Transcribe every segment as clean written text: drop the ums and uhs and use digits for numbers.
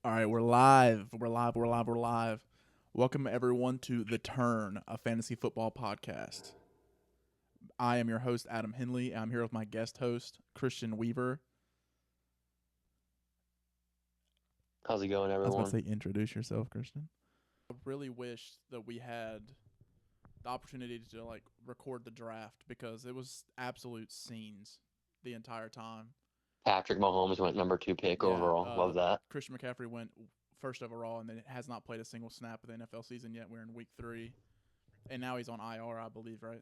All right, we're live. We're live. Welcome everyone to The Turn, a fantasy football podcast. I am your host, Adam Henley. I'm here with my guest host, Christian Weaver. How's it going, I was about everyone? to say, introduce yourself, Christian. I really wish that we had the opportunity to record the draft because it was absolute scenes the entire time. Patrick Mahomes went number 2 pick Yeah, overall. Love that. Christian McCaffrey went first overall and then has not played a single snap of the NFL season yet. We're in week 3. And now he's on IR, I believe, right?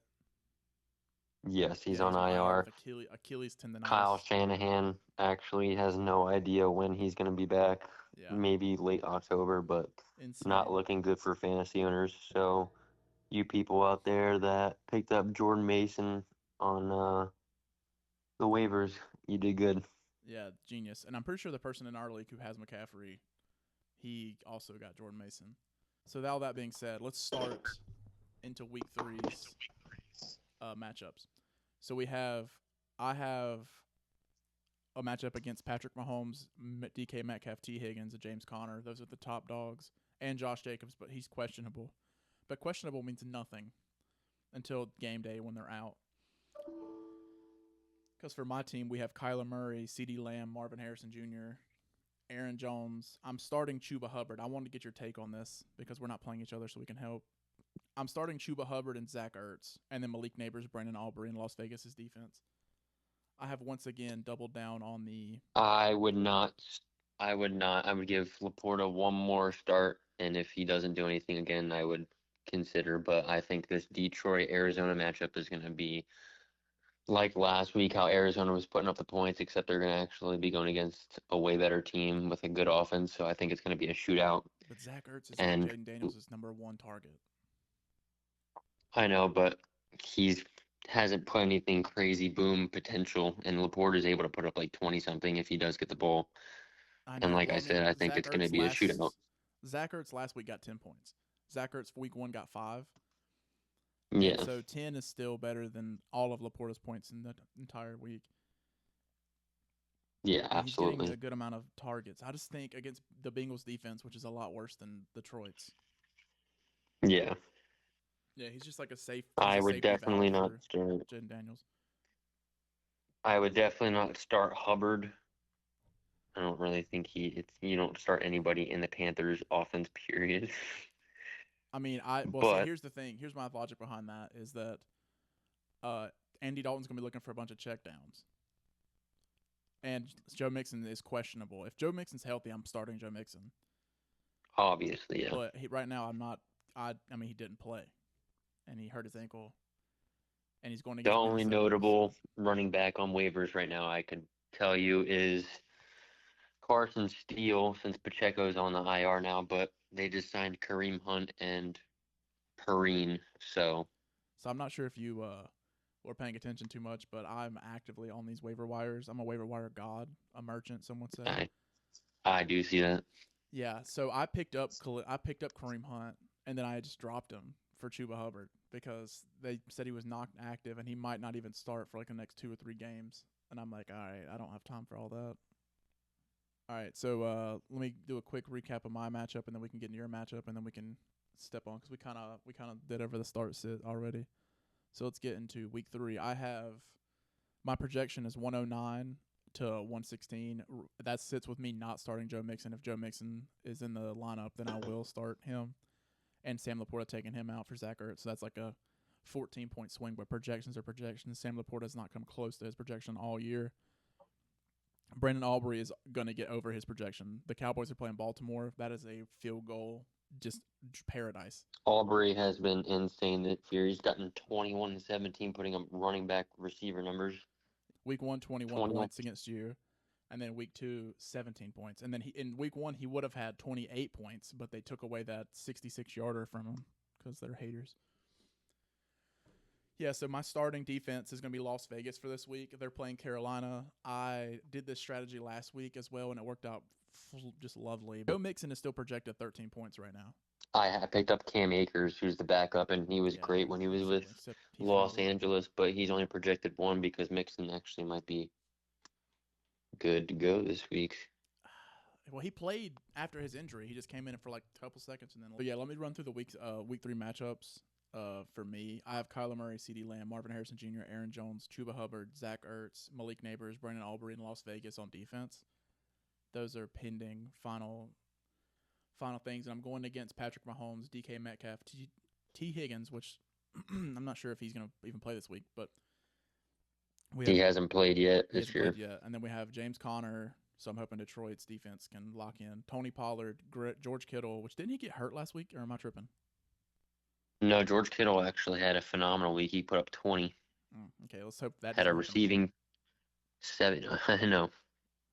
Yes, he's Yeah, on he's on IR with IR. Achilles Kyle tendonitis. Shanahan actually has no idea when he's going to be back. Yeah, Maybe late October, but not insane. looking good for fantasy owners. So, you people out there that picked up Jordan Mason on the waivers, you did good. Yeah, genius. And I'm pretty sure the person in our league who has McCaffrey, he also got Jordan Mason. So all that being said, let's start into week 3's matchups. So I have a matchup against Patrick Mahomes, DK Metcalf, T. Higgins, and James Conner. Those are the top dogs. And Josh Jacobs, but he's questionable. But questionable means nothing until game day when they're out. Because for my team, we have Kyler Murray, CeeDee Lamb, Marvin Harrison Jr., Aaron Jones. I'm starting Chuba Hubbard. I wanted to get your take on this because we're not playing each other, so we can help. I'm starting Chuba Hubbard and Zach Ertz, and then Malik Neighbors, Brandon Aubrey, and Las Vegas' defense. I have once again doubled down on the. I would not. I would not. I would give Laporta one more start, and if he doesn't do anything again, I would consider. But I think this Detroit-Arizona matchup is going to be like last week, how Arizona was putting up the points, except they're going to actually be going against a way better team with a good offense. So I think it's going to be a shootout. But Zach Ertz is like And Jaden Daniels' number one target. I know, but he's hasn't put anything crazy boom potential, and Laporta is able to put up like 20 something if he does get the ball. I And know. like Well, I I mean, said, I think it's going to be a shootout. Zach Ertz last week got 10 points. Zach Ertz week 1 got 5. And Yeah, so 10 is still better than all of Laporta's points in the entire week. yeah, And he's getting a absolutely. good amount of targets. I just think against the Bengals defense, which is a lot worse than Detroit's. Yeah, Yeah, he's just like he's I a would safety definitely valve not for start. Jaden Daniels. I would definitely not start Hubbard. I don't really think you don't start anybody in the Panthers offense, period. I mean, so But here's the thing. Here's my logic behind that is that uh, Andy Dalton's going to be looking for a bunch of checkdowns. And Joe Mixon is questionable. If Joe Mixon's healthy, I'm starting Joe Mixon. obviously, yeah. But right now, I'm not. I mean, he didn't play, and he hurt his ankle, and he's going The against only Minnesota. So notable running back on waivers right now I could tell you is Carson Steele, since Pacheco's on the IR now, but they just signed Kareem Hunt and Perrine. So I'm not sure if you were paying attention too much, but I'm actively on these waiver wires. I'm a waiver wire god, a merchant, some would say. I I do see that. Yeah, so I picked up Kareem Hunt, and then I just dropped him for Chuba Hubbard because they said he was not active and he might not even start for like the next 2 or 3 games. And I'm like, all right, I don't have time for all that. All right, so let me do a quick recap of my matchup, and then we can get into your matchup, and then we can step on because we kind of did over the start sit already. So let's get into week 3. I have my projection is 109 to 116. That sits with me not starting Joe Mixon. If Joe Mixon is in the lineup, then I will start him. And Sam Laporta taking him out for Zach Ertz. So that's like a 14-point swing, but projections are projections. Sam Laporta has not come close to his projection all year. Brandon Aubrey is going to get over his projection. The Cowboys are playing Baltimore. That is a field goal, just paradise. Aubrey has been insane this year. He's gotten 21 and 17, putting up running back receiver numbers. Week 1, 21 21. points against you. And then week 2, 17 points. And then in week 1, he would have had 28 points, but they took away that 66-yarder from him because they're haters. Yeah, so my starting defense is going to be Las Vegas for this week. They're playing Carolina. I did this strategy last week as well, and it worked out just lovely. Joe Mixon is still projected 13 points right now. I picked up Cam Akers, who's the backup, and he was Yeah, great when he was with except he Los fumbled. Angeles, but he's only projected one because Mixon actually might be good to go this week. Well, he played after his injury. He just came in for like a couple seconds and then. But yeah, let me run through the week 3 matchups. For me, I have Kyler Murray, C.D. Lamb, Marvin Harrison Jr., Aaron Jones, Chuba Hubbard, Zach Ertz, Malik Neighbors, Brandon Aubrey, and Las Vegas on defense. Those are pending final things, and I'm going against Patrick Mahomes, DK Metcalf, T. Higgins, which I'm not sure if he's going to even play this week, but he hasn't played yet this year. And then we have James Conner, so I'm hoping Detroit's defense can lock in. Tony Pollard, George Kittle, which didn't he get hurt last week, or am I tripping? No, George Kittle actually had a phenomenal week. He put up 20. Okay, let's hope that had a receiving 7. I know.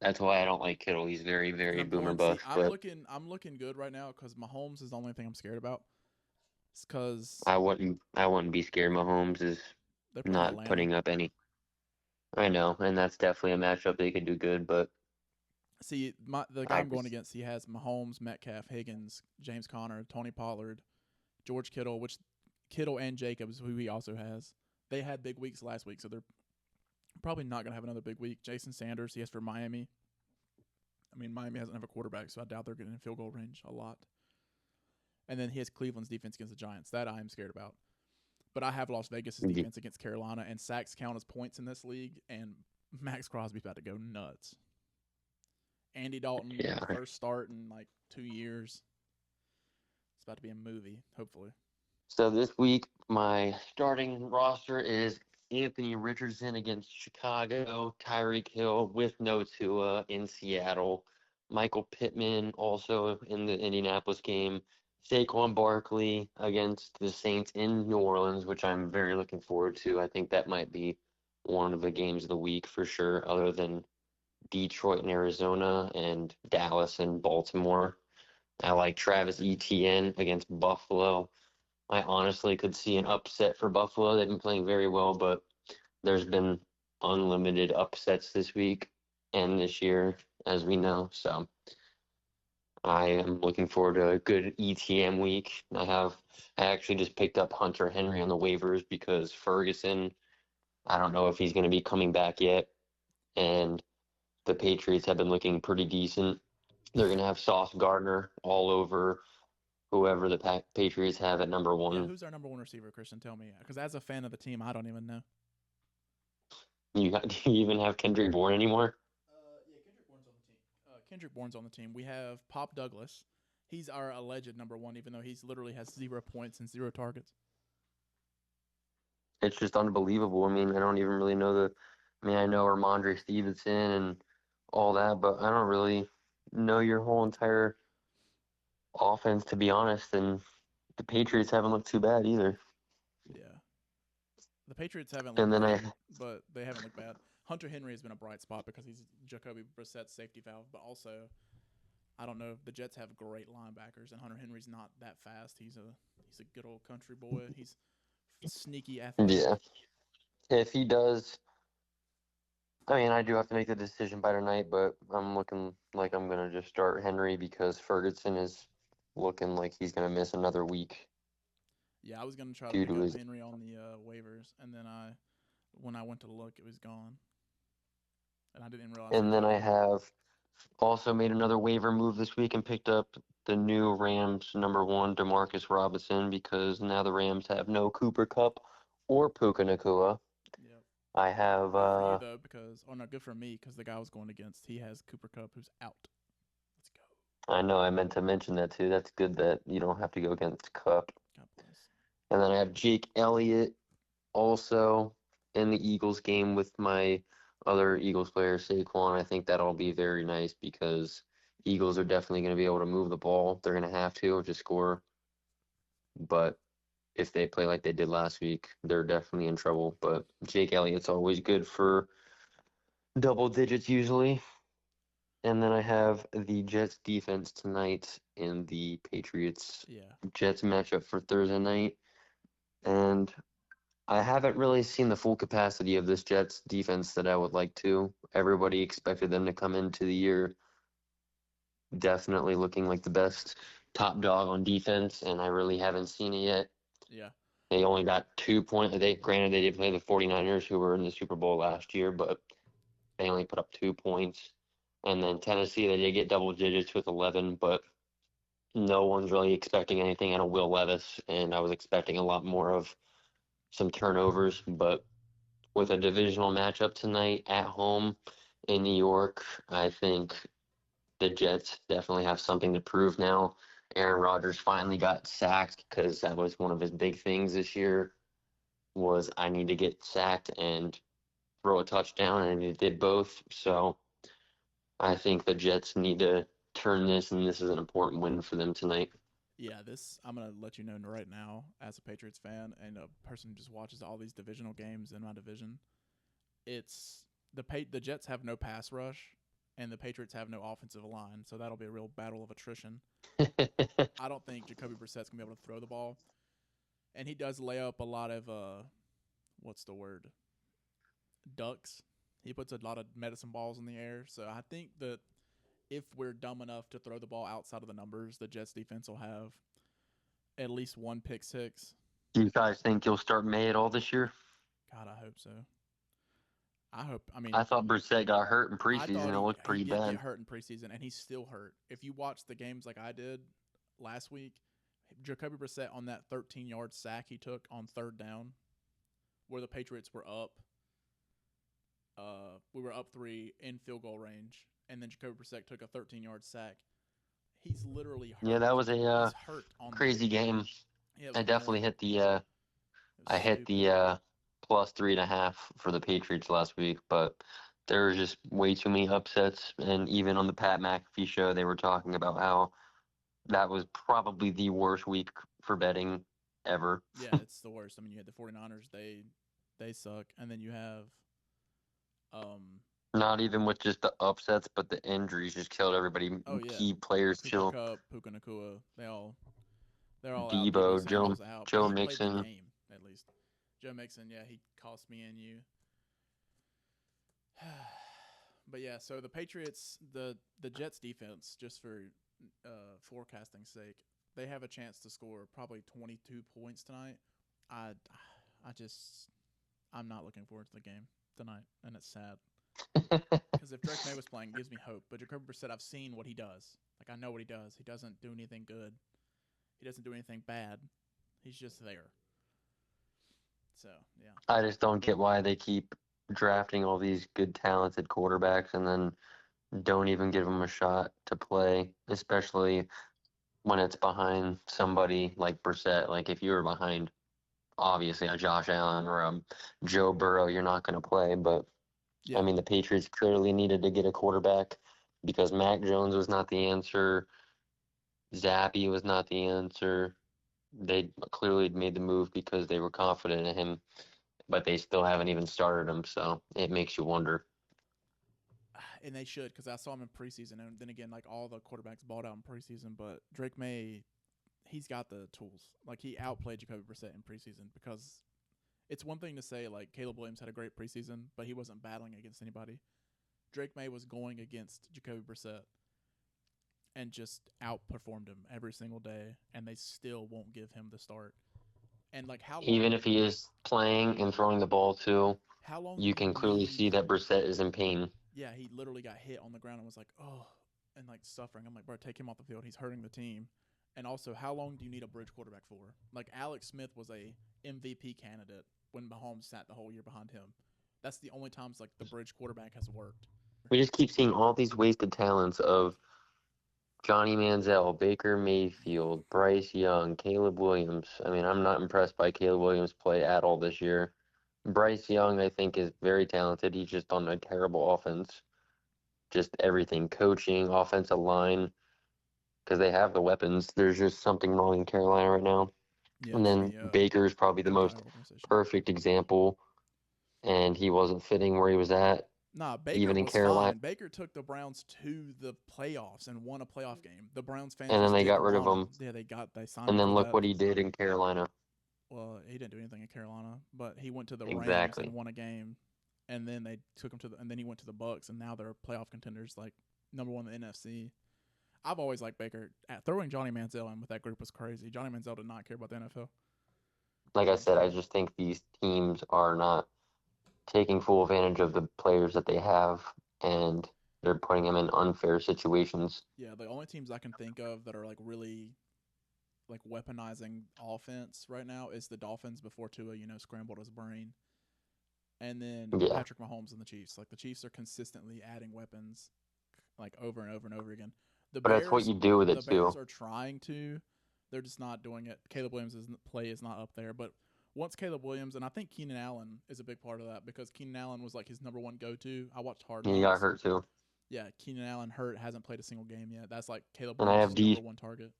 That's why I don't like Kittle. He's very, very boomer bust. I'm looking good right now because Mahomes is the only thing I'm scared about. It's because I wouldn't be scared. Mahomes is not putting up any. I know, and that's definitely a matchup they could do good. But see, the guy I'm going against, he has Mahomes, Metcalf, Higgins, James Conner, Tony Pollard, George Kittle, which Kittle and Jacobs, who he also has. They had big weeks last week, so they're probably not going to have another big week. Jason Sanders, he has for Miami. I mean, Miami doesn't have a quarterback, so I doubt they're getting in field goal range a lot. And then he has Cleveland's defense against the Giants. That I am scared about. But I have Las Vegas' defense against Carolina, and sacks count as points in this league, and Max Crosby's about to go nuts. Andy Dalton, first start in like 2 years. It's about to be a movie, hopefully. So this week, my starting roster is Anthony Richardson against Chicago, Tyreek Hill with no Tua in Seattle, Michael Pittman also in the Indianapolis game, Saquon Barkley against the Saints in New Orleans, which I'm very looking forward to. I think that might be one of the games of the week for sure, other than Detroit and Arizona and Dallas and Baltimore. I like Travis Etienne against Buffalo. I honestly could see an upset for Buffalo. They've been playing very well, but there's been unlimited upsets this week and this year, as we know. So I am looking forward to a good ETM week. I actually just picked up Hunter Henry on the waivers because Ferguson, I don't know if he's going to be coming back yet. And the Patriots have been looking pretty decent. They're going to have Sauce Gardner all over whoever the Patriots have at number 1. Yeah, who's our number 1 receiver, Christian? Tell me. Because as a fan of the team, I don't even know. Do you even have Kendrick Bourne anymore? Yeah, Kendrick Bourne's on the team. Kendrick Bourne's on the team. We have Pop Douglas. He's our alleged number 1, even though he's literally has 0 points and 0 targets. It's just unbelievable. I mean, I don't even really know I know Ramondre Stevenson and all that, but I don't really know your whole entire offense, to be honest, and the Patriots haven't looked too bad either. Yeah. The Patriots haven't looked great, but they haven't looked bad. Hunter Henry has been a bright spot because he's Jacoby Brissett's safety valve, but also, I don't know, the Jets have great linebackers, and Hunter Henry's not that fast. He's a good old country boy. He's sneaky athletic. Yeah. If he does, I mean, I do have to make the decision by tonight, but I'm looking like I'm going to just start Henry because Ferguson is looking like he's going to miss another week. Yeah, I was going to try to pick up Henry on the waivers, and then when I went to look, it was gone. And I didn't realize. And then I have also made another waiver move this week and picked up the new Rams number 1, DeMarcus Robinson, because now the Rams have no Cooper Kupp or Puka Nacua. Yep. I have good for you though, because good for me because the guy I was going against, he has Cooper Kupp who's out. Let's go. I know, I meant to mention that too. That's good that you don't have to go against Kupp. God bless. And then I have Jake Elliott also in the Eagles game with my other Eagles player, Saquon. I think that'll be very nice because Eagles are definitely going to be able to move the ball. They're going to have to score. But if they play like they did last week, they're definitely in trouble. But Jake Elliott's always good for double digits usually. And then I have the Jets defense tonight in the Patriots Jets matchup for Thursday night. And I haven't really seen the full capacity of this Jets defense that I would like to. Everybody expected them to come into the year definitely looking like the best top dog on defense, and I really haven't seen it yet. Yeah. They only got 2 points. Granted, they did play the 49ers, who were in the Super Bowl last year, but they only put up 2 points. And then Tennessee, they did get double digits with 11, but no one's really expecting anything out of Will Levis, and I was expecting a lot more of some turnovers. But with a divisional matchup tonight at home in New York, I think the Jets definitely have something to prove now. Aaron Rodgers finally got sacked because that was one of his big things this year was I need to get sacked and throw a touchdown, and he did both. So I think the Jets need to turn this, and this is an important win for them tonight. Yeah, this I'm gonna let you know right now as a Patriots fan and a person who just watches all these divisional games in my division. It's the Jets have no pass rush, and the Patriots have no offensive line, so that'll be a real battle of attrition. I don't think Jacoby Brissett's gonna be able to throw the ball, and he does lay up a lot of what's the word, ducks. He puts a lot of medicine balls in the air, so I think that if we're dumb enough to throw the ball outside of the numbers, the Jets defense will have at least one pick six. Do you guys think you'll start May at all this year? God, I hope so. I hope. I mean, I thought Brissett got hurt in I preseason. thought It looked he pretty did get bad. hurt in preseason, and he's still hurt. If you watch the games like I did last week, Jacoby Brissett on that 13-yard sack he took on third down, where the Patriots were up. We were up 3 in field goal range, and then Jacoby Brissett took a 13-yard sack. He's literally hurt. Yeah, that was a He's hurt on that. crazy game. Yeah, it was I definitely annoying. hit the It was I hit stupid. the plus 3.5 for the Patriots last week, but there was just way too many upsets. And even on the Pat McAfee show, they were talking about how that was probably the worst week for betting ever. Yeah, it's the worst. I mean, you had the 49ers. They suck, and then you have um Not even with just the upsets, but the injuries just killed everybody. oh yeah, Key players Cooper chill. Cup, Puka Nakua. They're all out. Debo Debo, Samuel's out, but Joe he played the Mixon. game at least. Joe Mixon, yeah, he cost me and you. But yeah, so the Patriots, the Jets defense, just for forecasting's sake, they have a chance to score probably 22 points tonight. I, I just, I'm not looking forward to the game tonight, and it's sad because if Drake May was playing, it gives me hope. But Jacoby Brissett, I've seen what he does. Like I know what he does. He doesn't do anything good. He doesn't do anything bad. He's just there. So yeah, I just don't get why they keep drafting all these good, talented quarterbacks and then don't even give them a shot to play, especially when it's behind somebody like Brissett. Like if you were behind, obviously, a Josh Allen or a Joe Burrow, you're not going to play. But I yeah. mean, the Patriots clearly needed to get a quarterback because Mac Jones was not the answer. Zappy was not the answer. They clearly made the move because they were confident in him, but they still haven't even started him. So it makes you wonder. And they should because I saw him in preseason, and then again, like all the quarterbacks balled out in preseason, but Drake May, he's got the tools. Like he outplayed Jacoby Brissett in preseason because it's one thing to say like Caleb Williams had a great preseason, but he wasn't battling against anybody. Drake May was going against Jacoby Brissett and just outperformed him every single day, and they still won't give him the start. And like, Even if he is playing and throwing the ball too, how long do you you can clearly need? see that Brissett is in pain. Yeah, he literally got hit on the ground and was like, oh, and like suffering. I'm like, bro, take him off the field. He's hurting the team. And also, how long do you need a bridge quarterback for? Like Alex Smith was a MVP candidate when Mahomes sat the whole year behind him. That's the only times like the bridge quarterback has worked. We just keep seeing all these wasted talents of Johnny Manziel, Baker Mayfield, Bryce Young, Caleb Williams. I mean, I'm not impressed by Caleb Williams' play at all this year. Bryce Young, I think, is very talented. He's just on a terrible offense. Just everything, coaching, offensive line, because they have the weapons. There's just something wrong in Carolina right now. Yeah, And it's then the Baker is probably the entire most organization. perfect example, and he wasn't fitting where he was at, Nah, Baker even in was Carolina. fine. Baker took the Browns to the playoffs and won a playoff game. The Browns fans And then just they got didn't rid of want him. him. Yeah, they signed And him then for look that. what he did in Carolina. Well, he didn't do anything in Carolina, but he went to the Rams Exactly. and won a game, and then they took him to and then he went to the Bucks, and now they're playoff contenders, like number one in the NFC. I've always liked Baker. Throwing Johnny Manziel in with that group was crazy. Johnny Manziel did not care about the NFL. Like I I'm said, I sorry. just think these teams are not taking full advantage of the players that they have. And they're putting him in unfair situations. Yeah, the only teams I can think of that are like really like weaponizing offense right now is the Dolphins before Tua, scrambled his brain, and then Yeah, Patrick Mahomes and the Chiefs. Like the Chiefs are consistently adding weapons, like over and over and over again. The but that's what Bears, you do with the it Bears too. are trying to. They're just not doing it. Caleb Williams' play is not up there, but once Caleb Williams, and I think Keenan Allen is a big part of that because Keenan Allen was like his number one go to. I watched Hard He got Knocks. hurt too. Yeah, Keenan Allen hurt, hasn't played a single game yet. That's like Caleb And I Williams' have number D one target.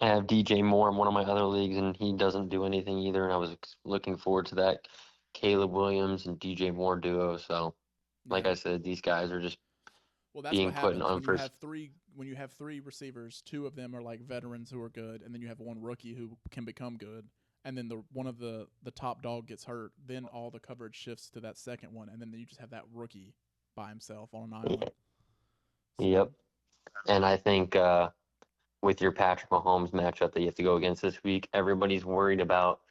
I have DJ Moore in one of my other leagues, and he doesn't do anything either. And I was looking forward to that Caleb Williams and DJ Moore duo. So, like Yeah. I said, these guys are just Well, that's what being put in happens unfair. when you have three receivers. Two of them are like veterans who are good, and then you have one rookie who can become good. And then the one of the top dog gets hurt. Then all the coverage shifts to that second one, and then you just have that rookie by himself on an island. So Yep. And I think with your Patrick Mahomes matchup that you have to go against this week, everybody's worried about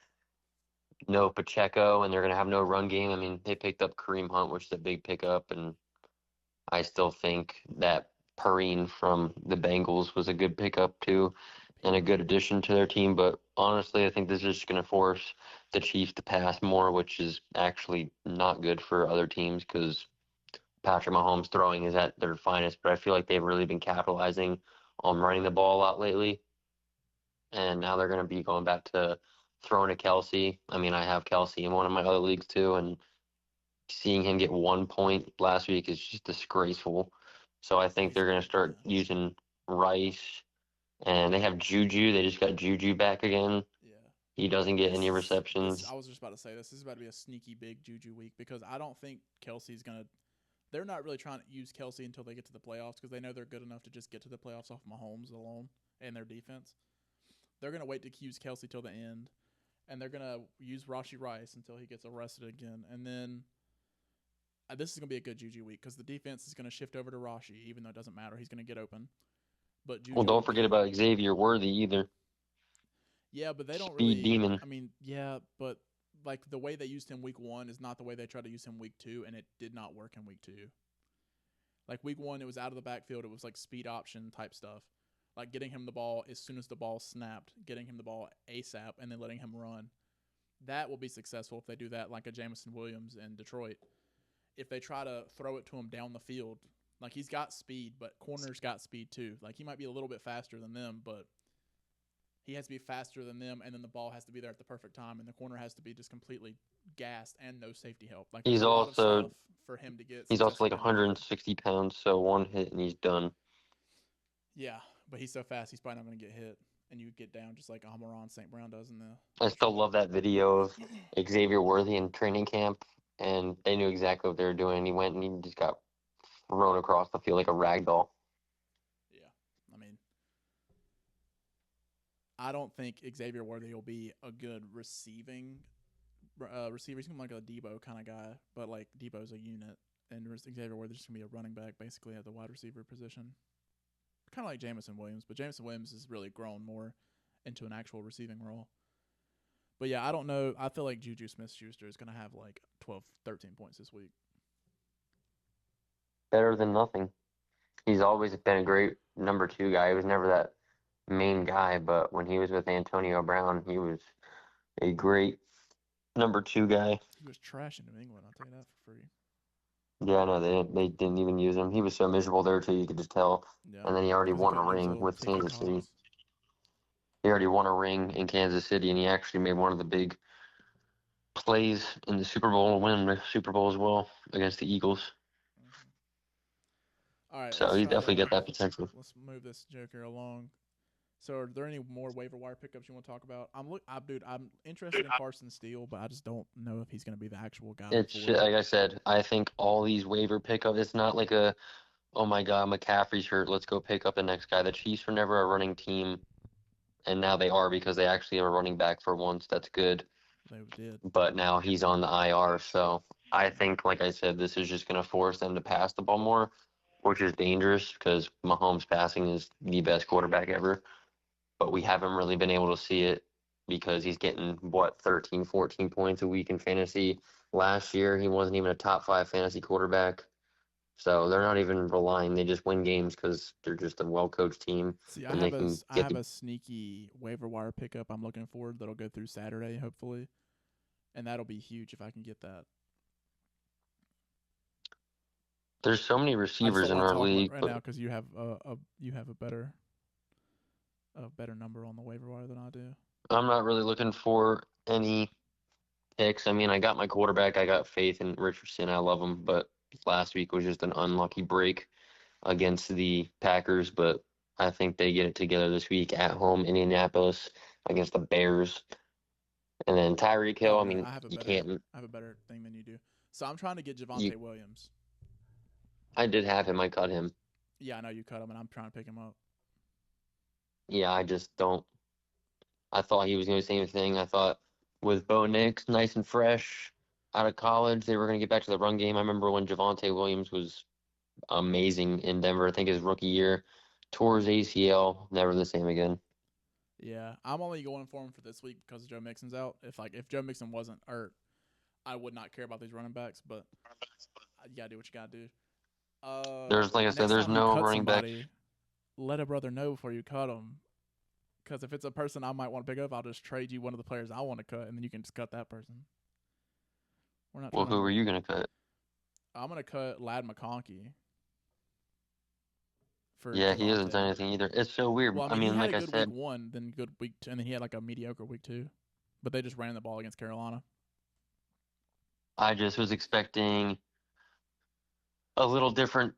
no Pacheco, and they're going to have no run game. I mean, they picked up Kareem Hunt, which is a big pickup, and I still think that Perrine from the Bengals was a good pickup too, and a good Perine. addition to their team. But honestly, I think this is just going to force the Chiefs to pass more, which is actually not good for other teams because Patrick Mahomes throwing is at their finest. But I feel like they've really been capitalizing on running the ball a lot lately, and now they're going to be going back to throwing to Kelsey. I mean, I have Kelsey in one of my other leagues too, and seeing him get 1 point last week is just disgraceful. So I think He's they're going to good. start Yeah. using Rice, and they have Juju. They just got Juju back again. Yeah. He doesn't get any This receptions. I was just about to say this. This is about to be a sneaky big Juju week because I don't think Kelsey's gonna. They're not really trying to use Kelsey until they get to the playoffs because they know they're good enough to just get to the playoffs off Mahomes alone and their defense. They're gonna wait to use Kelsey till the end, and they're gonna use Rashi Rice until he gets arrested again, and then. This is going to be a good Juju week because the defense is going to shift over to Rashi, even though it doesn't matter. He's going to get open. But Well, Juju will don't forget be. about Xavier Worthy either. Yeah, but they don't Speed really. demon. I mean, yeah, but like the way they used him week one is not the way they tried to use him week two, and it did not work in week two. Like week one, it was out of the backfield. It was like speed option type stuff. Like getting him the ball as soon as the ball snapped, getting him the ball ASAP, and then letting him run. That will be successful if they do that, like a Jameson Williams in Detroit. If they try to throw it to him down the field, like he's got speed, but corners got speed too. Like he might be a little bit faster than them, but he has to be faster than them, and then the ball has to be there at the perfect time, and the corner has to be just completely gassed and no safety help. Like there's He's a lot of also stuff for him to get he's also successful like down the field. 160 pounds, so one hit and he's done. Yeah, but he's so fast, he's probably not going to get hit, and you get down just like Amon St. Brown does in the I first still round. love that video of Xavier Worthy in training camp, and they knew exactly what they were doing. And he went and he just got thrown across the field like a rag doll. Yeah, I mean, I don't think Xavier Worthy will be a good receiving receiver. He's gonna be like a Debo kind of guy, but like Debo's a unit, and Xavier Worthy's just gonna be a running back, basically at the wide receiver position, kind of like Jameson Williams. But Jameson Williams has really grown more into an actual receiving role. But yeah, I don't know. I feel like Juju Smith-Schuster is gonna have like 12, 13 points this week. Better than nothing. He's always been a great number two guy. He was never that main guy, but when he was with Antonio Brown, he was a great number two guy. He was trash in New England. I'll tell you that for free. Yeah, no, they didn't even use him. He was so miserable there too, you could just tell. Yeah, And then he already because he won a couldn't do his ring little with Kansas City. ticky-tocks. He already won a ring in Kansas City, and he actually made one of the big plays in the Super Bowl, win the Super Bowl as well against the Eagles. All right, So he's definitely got that potential. let's move this joker along. So, are there any more waiver wire pickups you want to talk about? I'm interested in Carson Steele, but I just don't know if he's going to be the actual guy It's for it. like I said, I think all these waiver pickups, it's not like a, oh my God, McCaffrey's hurt, let's go pick up the next guy. The Chiefs were never a running team, and now they are because they actually have a running back for once. That's good. They did. But now he's on the IR, so I think, like I said, this is just going to force them to pass the ball more, which is dangerous because Mahomes passing is the best quarterback ever. But we haven't really been able to see it because he's getting, 13, 14 points a week in fantasy. Last year, he wasn't even a top five fantasy quarterback. So they're not even relying. They just win games because they're just a well-coached team, See, and they can I get have the. a sneaky waiver wire pickup I'm looking forward that'll go through Saturday hopefully, and that'll be huge if I can get that. There's so many I just receivers don't in want to our talk about it league, right but now because you have a better number on the waiver wire than I do. I'm not really looking for any picks. I mean, I got my quarterback. I got faith in Richardson. I love him, but last week was just an unlucky break against the Packers. But I think they get it together this week at home, Indianapolis against the Bears, and then Tyreek Hill. Oh I no, mean, you can't. I have a better thing than you do. So I'm trying to get You, Javonte Williams. I did have him. I cut him. Yeah, I know you cut him, and I'm trying to pick him up. Yeah, I just don't. I thought he was going to do the same thing. I thought with Bo Nix, nice and fresh out of college, they were going to get back to the run game. I remember when Javonte Williams was amazing in Denver. I think his rookie year, tore his ACL, never the same again. Yeah, I'm only going for him for this week because Joe Mixon's out. If Joe Mixon wasn't hurt, I would not care about these running backs. But you gotta do what you gotta do. There's, like I said, Next there's time you no cut running back. somebody, let a brother know before you cut them. Because if it's a person I might want to pick up, I'll just trade you one of the players I want to cut, and then you can just cut that person. We're not Well, trying to. who were you going to cut? I'm gonna cut Lad McConkey for Yeah, he hasn't done Javonte. anything either. It's so weird. Well, I I mean, he mean, had like a I good week said, 1, then good week 2, and then he had like a mediocre week 2. But they just ran the ball against Carolina. I just was expecting a little different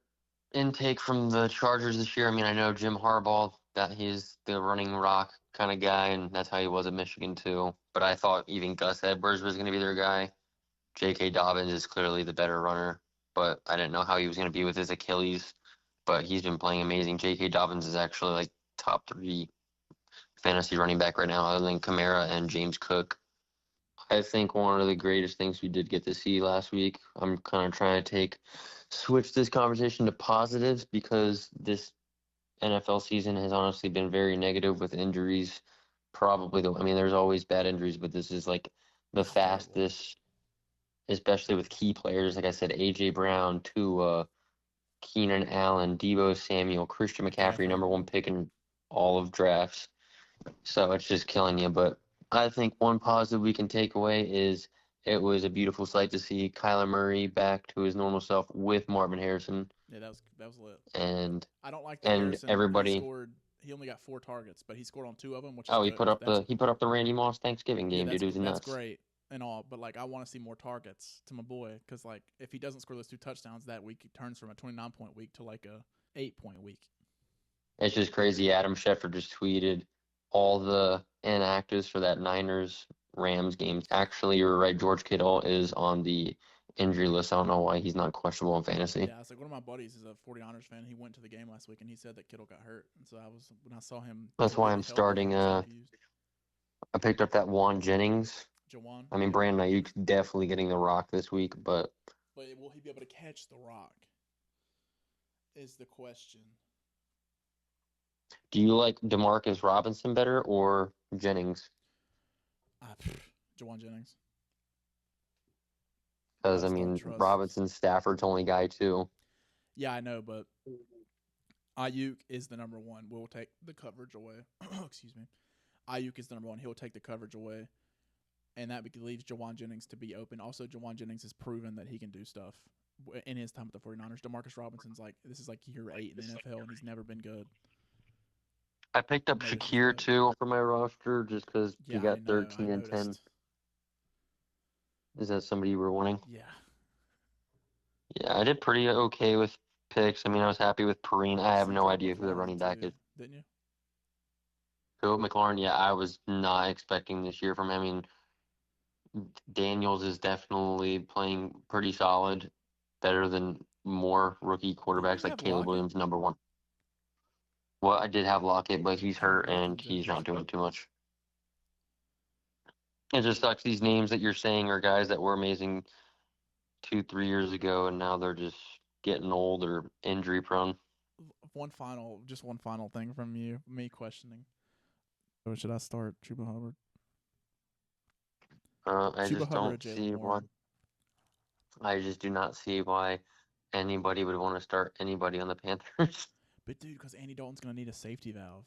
intake from the Chargers this year. I mean, I know Jim Harbaugh, that he's the running rock kind of guy, and that's how he was at Michigan too. But I thought even Gus Edwards was going to be their guy. J.K. Dobbins is clearly the better runner, but I didn't know how he was going to be with his Achilles. But he's been playing amazing. J.K. Dobbins is actually like top 3 fantasy running back right now, other than Kamara and James Cook. I think one of the greatest things we did get to see last week. I'm kind of trying to switch this conversation to positives because this NFL season has honestly been very negative with injuries. Probably I mean, there's always bad injuries, but this is like the This is terrible. fastest, especially with key players. Like I said, A.J. Brown, Tua, Keenan Allen, Deebo Samuel, Christian McCaffrey, McCaffrey. number 1 pick in all of drafts. So it's just killing you. But I think one positive we can take away is it was a beautiful sight to see Kyler Murray back to his normal self with Marvin Harrison Yeah, that was lit. and I don't like that and Harrison. everybody. He only got 4 targets, but he scored on 2 of them, which is Oh, good. he put up the Randy Moss Thanksgiving game, dude. It was That's nuts. great and all. But like, I want to see more targets to my boy because like, if he doesn't score those 2 touchdowns that week, he turns from a 29-point week to like a 8-point week. It's just crazy. Adam Schefter just tweeted all the inactives for that Niners Rams game. Actually, you're right. George Kittle is on the injury list. I don't know why he's not questionable in fantasy. Yeah, it's like one of my buddies is a 49ers fan. He went to the game last week and he said that Kittle got hurt, and so when I saw him That's why I'm completely healthy, I starting. was confused. I picked up that Juan Jennings. Jawan, I mean, yeah, Brandon Ayuk's definitely getting the rock this week, but but will he be able to catch the rock? Is the question. do you like Demarcus Robinson better or Jennings? Ah, Jawan Jennings. I Because I just don't mean, trust. Robinson's Stafford's only guy too. Yeah, I know, but Ayuk is the number 1. We'll take the coverage away. Excuse me. Ayuk is the number 1. He'll take the coverage away, and that leaves Jawan Jennings to be open. Also, Jawan Jennings has proven that he can do stuff in his time with the 49ers. Demarcus Robinson's this is like year 8 in the NFL, and he's never been good. I picked up Knows he's Shakir good. too for my roster just because he Yeah, I got know. I 13 and 10. noticed. Is that somebody you were wanting? Yeah. Yeah, I did pretty okay with picks. I mean, I was happy with Perrine. I have So you no picked up idea who the McLaurin running back too, is. didn't you? Who, McLaurin? Yeah, I was not expecting this year from him. I mean, Daniels is definitely playing pretty solid, better than more rookie Didn't quarterbacks you like have Caleb Lockett? Williams, number 1. Well, I did have Lockett, but he's Oh, hurt Nathan and he's not Jeffers. doing too much. It just sucks. These names that you're saying are guys that were amazing 2, 3 years ago, and now they're just getting old or injury prone. Just one final thing from you. Me questioning. So should I start Chuba Hubbard? I Chuba just Hubbard or don't Jalen see why. Warren? I just do not see why anybody would want to start anybody on the Panthers. But dude, because Andy Dalton's gonna need a safety valve,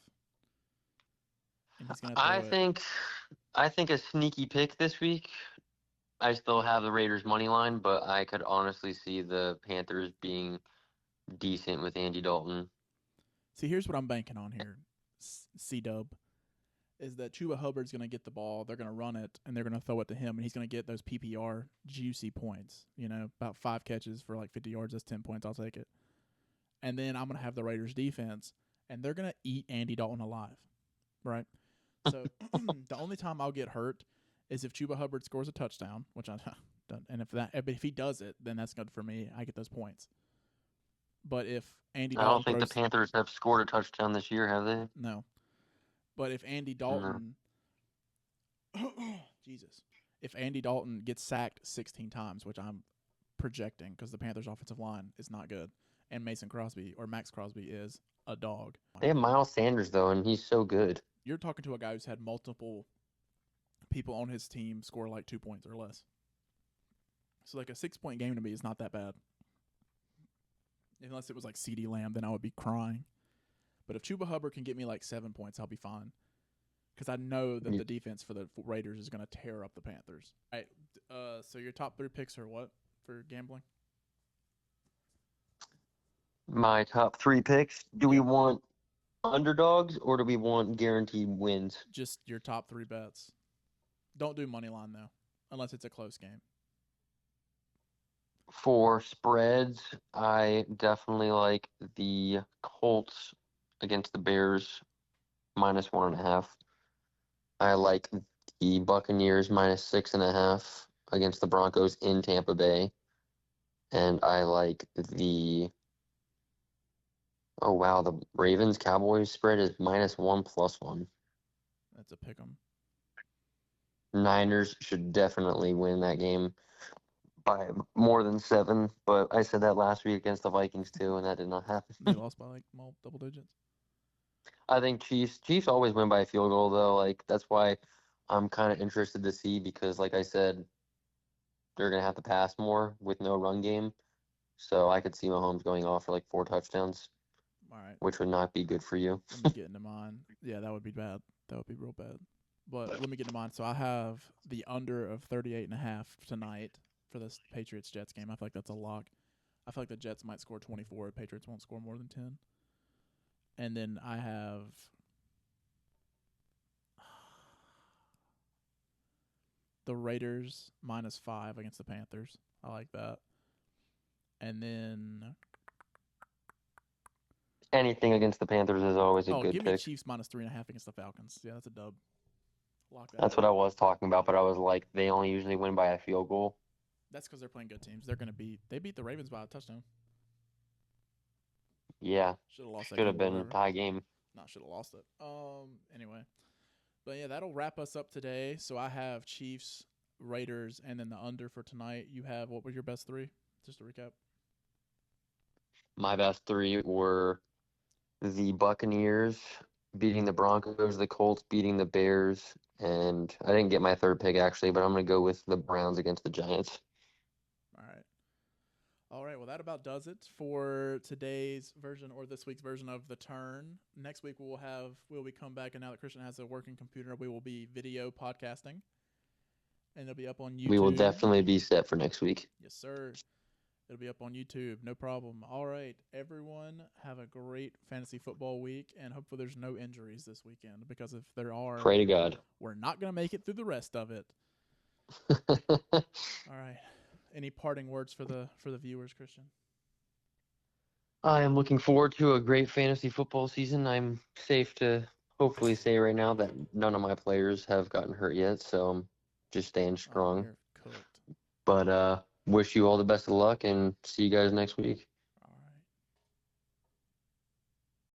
and he's gonna I throw it. think I think a sneaky pick this week. I still have the Raiders money line, but I could honestly see the Panthers being decent with Andy Dalton. See, here's what I'm banking on here. C-Dub is that Chuba Hubbard's gonna get the ball. They're gonna run it, and they're gonna throw it to him, and he's gonna get those PPR juicy points. You know, about 5 catches for like 50 yards. That's 10 points. I'll take it. And then I'm gonna have the Raiders defense, and they're gonna eat Andy Dalton alive, right? So the only time I'll get hurt is if Chuba Hubbard scores a touchdown, which I don't. And if he does it, then that's good for me. I get those points. But if Andy I Dalton don't think the Panthers have scored a touchdown this year, have they? no, but if Andy Dalton, Jesus, if Andy Dalton gets sacked 16 times, which I'm projecting because the Panthers' offensive line is not good, and Max Crosby is a dog. They have Miles Sanders though, and he's so good. You're talking to a guy who's had multiple people on his team score like 2 points or less. So like a 6-point game to me is not that bad. Unless it was like CeeDee Lamb, then I would be crying. But if Chuba Hubbard can get me like 7 points, I'll be fine. Because I know that the defense for the Raiders is going to tear up the Panthers. All right, so your top 3 picks are what for gambling? My top 3 picks. Do we want underdogs or do we want guaranteed wins? Just your top 3 bets. Don't do money line though, unless it's a close game. For spreads, I definitely like the Colts against the Bears -1.5. I like the Buccaneers -6.5 against the Broncos in Tampa Bay. And I like the the Ravens Cowboys spread is -1+1. That's a pick 'em. Niners should definitely win that game by more than 7, but I said that last week against the Vikings too, and that did not happen. They lost by like double digits. I think Chiefs always win by a field goal though. Like that's why I'm kind of interested to see because, like I said, they're gonna have to pass more with no run game. So I could see Mahomes going off for like 4 touchdowns. All right. Which would not be good for you. Let me get into mine. Yeah, that would be bad. That would be real bad. But let me get into mine. So I have the under of 38.5 tonight for this Patriots-Jets game. I feel like that's a lock. I feel like the Jets might score 24. The Patriots won't score more than 10. And then I have the Raiders -5 against the Panthers. I like that. And then anything against the Panthers is always a good give pick. me Chiefs -3.5 against the Falcons. Yeah, that's a dub. Lock that. That's what I was talking about, but I was like, they only usually win by a field goal. That's because they're playing good teams. They're gonna beat the Ravens by a touchdown. Yeah, should have lost. Should have been a tie game. Not should have lost it. Anyway, but yeah, that'll wrap us up today. So I have Chiefs, Raiders, and then the under for tonight. You have what were your best 3? Just to recap. My best 3 were the Buccaneers beating the Broncos, the Colts beating the Bears, and I didn't get my 3rd pick actually, but I'm going to go with the Browns against the Giants. All right. Well, that about does it for today's version or this week's version of The Turn. Next week we'll be come back, and now that Christian has a working computer, we will be video podcasting, and it'll be up on YouTube. We will definitely be set for next week. Yes, sir. It'll be up on YouTube. No problem. All right, everyone, have a great fantasy football week, and hopefully there's no injuries this weekend, because if there are, pray to God, we're not going to make it through the rest of it. All right. Any parting words for the viewers, Christian? I am looking forward to a great fantasy football season. I'm safe to hopefully say right now that none of my players have gotten hurt yet, so I'm just staying strong. You're cooked. But wish you all the best of luck and see you guys next week.